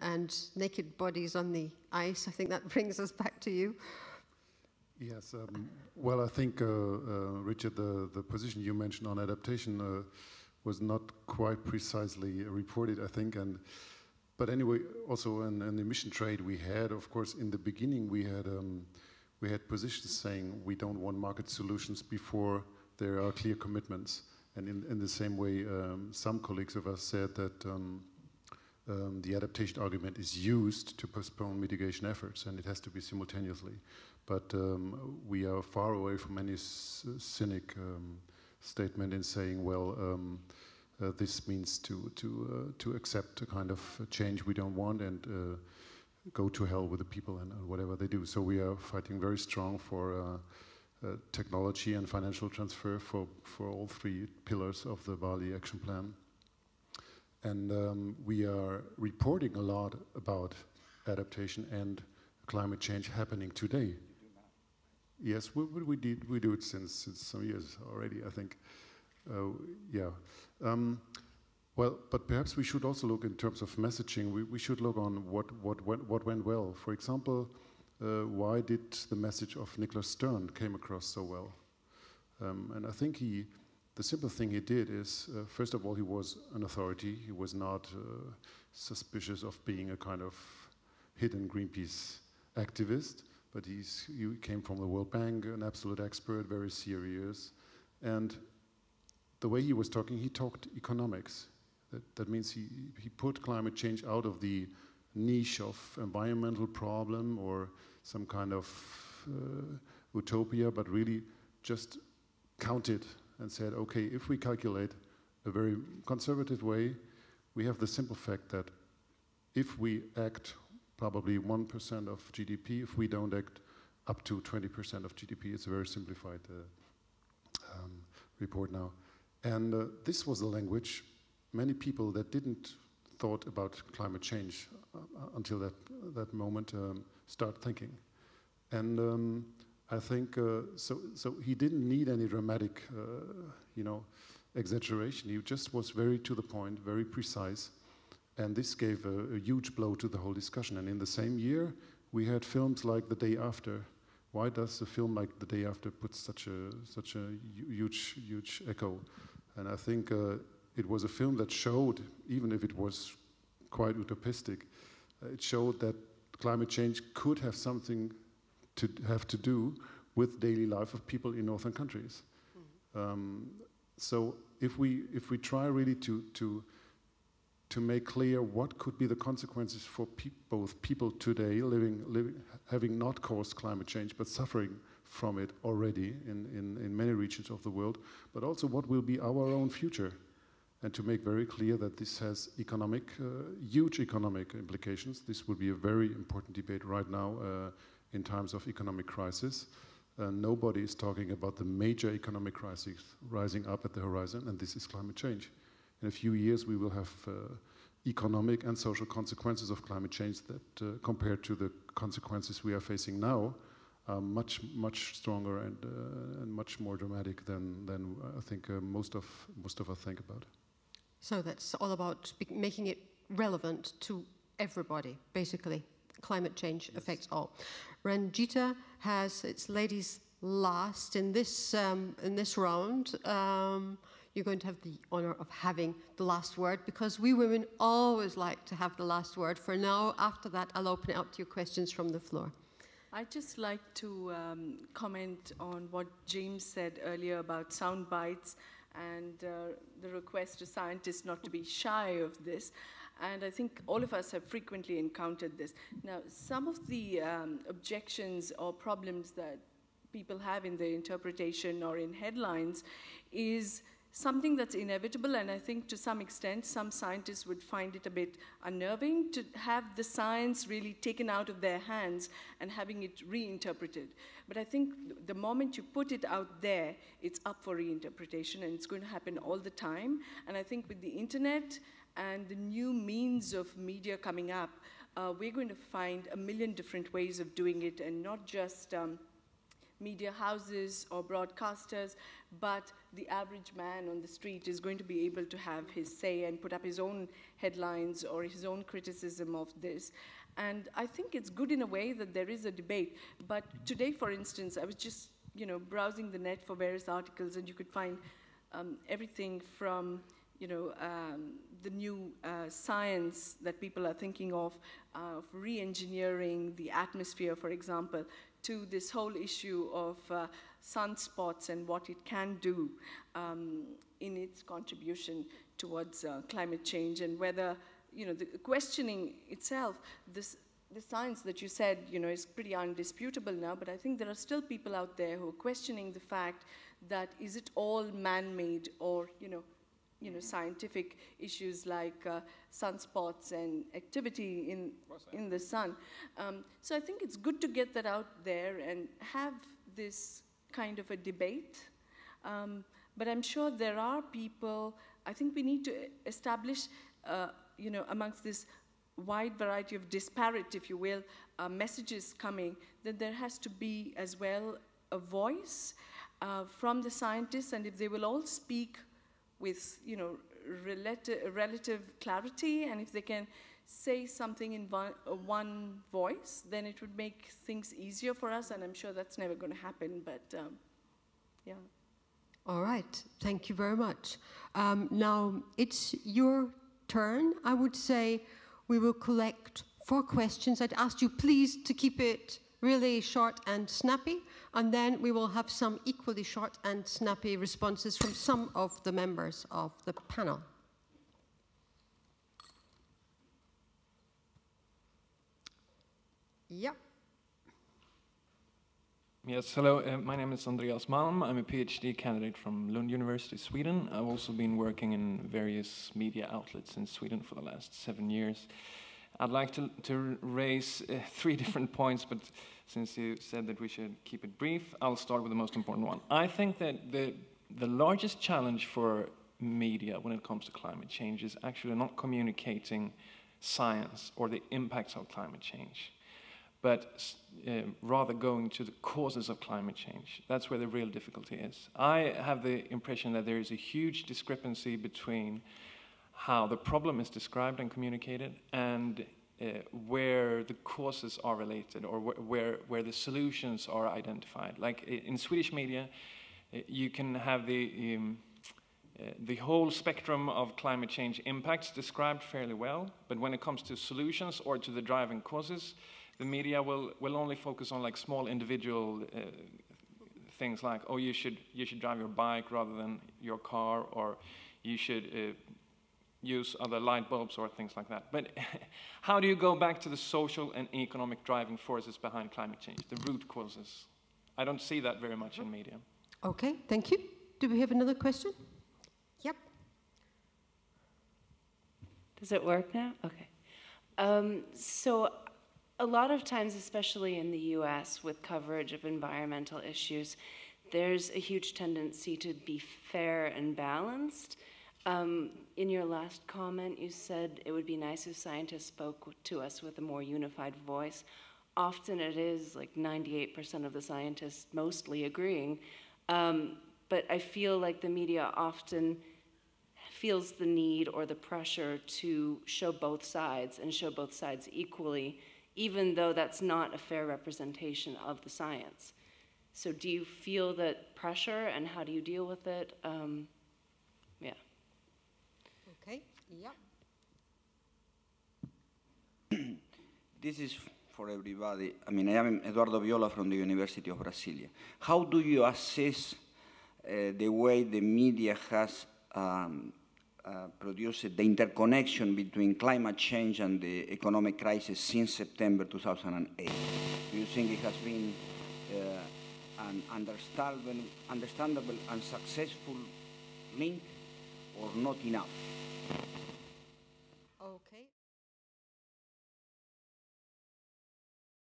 And naked bodies on the ice. I think that brings us back to you. Yes, well, I think, Richard, the position you mentioned on adaptation was not quite precisely reported, I think. But anyway, also in the emission trade we had, of course, in the beginning we had positions saying we don't want market solutions before there are clear commitments. And in the same way, some colleagues of us said that the adaptation argument is used to postpone mitigation efforts, and it has to be simultaneously. But we are far away from any cynic statement in saying, well, this means to accept a kind of change we don't want and go to hell with the people and whatever they do. So we are fighting very strong for technology and financial transfer for all three pillars of the Bali Action Plan. And we are reporting a lot about adaptation and climate change happening today. Yes, we do it since some years already, I think. Yeah. Well, but perhaps we should also look in terms of messaging. We should look on what went well. For example, why did the message of Nicholas Stern came across so well? And I think the simple thing he did is, first of all, he was an authority. He was not suspicious of being a kind of hidden Greenpeace activist, but he came from the World Bank, an absolute expert, very serious. And the way he was talking, he talked economics. That means he put climate change out of the niche of environmental problem or some kind of utopia, but really just counted and said, okay, if we calculate a very conservative way, we have the simple fact that if we act probably 1% of GDP, if we don't act up to 20% of GDP, it's a very simplified report now. And this was the language many people that didn't thought about climate change until that moment start thinking. And I think, so he didn't need any dramatic, exaggeration. He just was very to the point, very precise. And this gave a huge blow to the whole discussion. And in the same year, we had films like The Day After. Why does a film like The Day After put such a huge echo? And I think it was a film that showed, even if it was quite utopistic, it showed that climate change could have something to do with daily life of people in northern countries. So if we try really to make clear what could be the consequences for both people today having not caused climate change but suffering from it already in many regions of the world, but also what will be our own future, and to make very clear that this has huge economic implications. This will be a very important debate right now in times of economic crisis. Nobody is talking about the major economic crisis rising up at the horizon, and this is climate change. In a few years, we will have economic and social consequences of climate change that, compared to the consequences we are facing now, are much stronger and much more dramatic than I think most of us think about. So that's all about making it relevant to everybody, basically. Climate change affects all. Ranjita has its ladies last in this round. You're going to have the honor of having the last word, because we women always like to have the last word. For now, after that, I'll open it up to your questions from the floor. I'd just like to comment on what James said earlier about sound bites and the request to scientists not to be shy of this. And I think all of us have frequently encountered this. Now, some of the objections or problems that people have in the interpretation or in headlines is something that's inevitable, and I think to some extent some scientists would find it a bit unnerving to have the science really taken out of their hands and having it reinterpreted. But I think the moment you put it out there, it's up for reinterpretation, and it's going to happen all the time. And I think with the internet and the new means of media coming up, we're going to find a million different ways of doing it, and not just media houses or broadcasters, but the average man on the street is going to be able to have his say and put up his own headlines or his own criticism of this. And I think it's good in a way that there is a debate. But today, for instance, I was just browsing the net for various articles, and you could find everything from the new science that people are thinking of re-engineering the atmosphere, for example, to this whole issue of sunspots and what it can do in its contribution towards climate change, and whether, the questioning itself, the science that you said, is pretty undisputable now, but I think there are still people out there who are questioning the fact that is it all man-made, or, scientific issues like sunspots and activity in the sun. So I think it's good to get that out there and have this kind of a debate. But I'm sure there are people, I think we need to establish, amongst this wide variety of disparate, if you will, messages coming, that there has to be as well a voice from the scientists, and if they will all speak with relative clarity, and if they can say something in one voice, then it would make things easier for us, and I'm sure that's never going to happen, but yeah. All right, thank you very much. Now it's your turn. I would say we will collect 4 questions. I'd ask you please to keep it really short and snappy, and then we will have some equally short and snappy responses from some of the members of the panel. Yeah. Yes, hello, my name is Andreas Malm. I'm a PhD candidate from Lund University, Sweden. I've also been working in various media outlets in Sweden for the last 7 years. I'd like to raise 3 different points, but since you said that we should keep it brief, I'll start with the most important one. I think that the largest challenge for media when it comes to climate change is actually not communicating science or the impacts of climate change, but rather going to the causes of climate change. That's where the real difficulty is. I have the impression that there is a huge discrepancy between how the problem is described and communicated and where the causes are related, or where the solutions are identified. Like in Swedish media, you can have the whole spectrum of climate change impacts described fairly well, but when it comes to solutions or to the driving causes, the media will only focus on like small individual things like, oh, you should drive your bike rather than your car, or you should use other light bulbs or things like that. But how do you go back to the social and economic driving forces behind climate change, the root causes? I don't see that very much in media. Okay, thank you. Do we have another question? Yep. Does it work now? Okay. So a lot of times, especially in the US, with coverage of environmental issues, there's a huge tendency to be fair and balanced. In your last comment, you said it would be nice if scientists spoke to us with a more unified voice. Often it is like 98% of the scientists mostly agreeing, but I feel like the media often feels the need or the pressure to show both sides and show both sides equally, even though that's not a fair representation of the science. So do you feel that pressure, and how do you deal with it? Yeah. Okay, yeah. This is for everybody. I mean, I am Eduardo Viola from the University of Brasilia. How do you assess the way the media has produced the interconnection between climate change and the economic crisis since September 2008? Do you think it has been an understandable and successful link, or not enough?